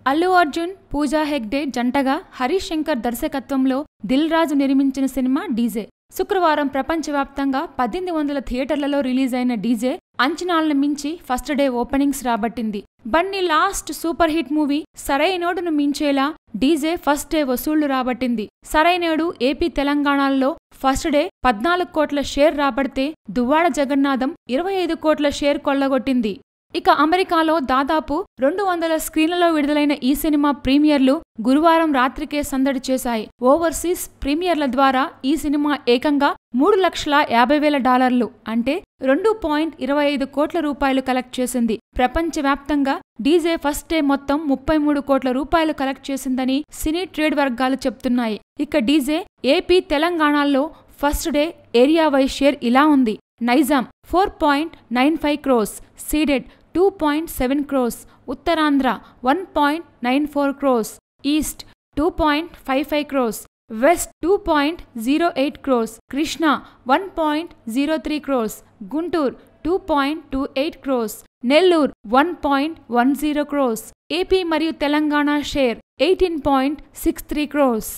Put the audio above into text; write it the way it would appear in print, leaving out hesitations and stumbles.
అల్లు అర్జున్, పూజా హెగ్డే జంటగా హరీష్ శంకర్ దర్శకత్వంలో దిల్ రాజు నిర్మించిన సినిమా డీజే. శుక్రవారం ప్రపంచవ్యాప్తంగా 1800 థియేటర్లలో రిలీజ్ అయిన డీజే అంచనాలను మించి ఫస్ట్ డే ఓపెనింగ్స్ రాబట్టింది. Bunny last super hit movie సరైనోడును మించేలా డీజే ఫస్ట్ డే వసూళ్లు రాబట్టింది. సరైనోడు ఏపీ తెలంగాణల్లో ఫస్ట్ డే 14 కోట్ల షేర్ రాబడితే దువ్వాడ జగన్నాథం 25 కోట్ల షేర్ కొల్లగొట్టింది. ఇక అమెరికాలో దాదాపు 200 స్క్రీన్లలో విడుదలైన ఈ సినిమా ప్రీమియర్లు గురువారం రాత్రికే సందడి చేశాయి. ఓవర్సీస్ ప్రీమియర్ల ద్వారా ఈ సినిమా ఏకంగా $3,50,000 అంటే 2.25 కోట్ల రూపాయలు కలెక్ట్ చేసింది. ప్రపంచవ్యాప్తంగా డీజే ఫస్ట్ డే మొత్తం 33 కోట్ల రూపాయలు కలెక్ట్ చేసిందని సినీ ట్రేడ్ వర్గాలు చెప్తున్నాయి. ఇక డీజే ఏపీ తెలంగాణల్లో first day area wise share ఇలా ఉంది. Nizam 4.95 crores, Ceded 2.7 crores, Uttarandhra 1.94 crores, east 2.55 crores, west 2.08 crores, Krishna 1.03 crores, Guntur 2.28 crores, Nellore 1.10 crores. AP మరియు తెలంగాణ షేర్ 18.63 crores.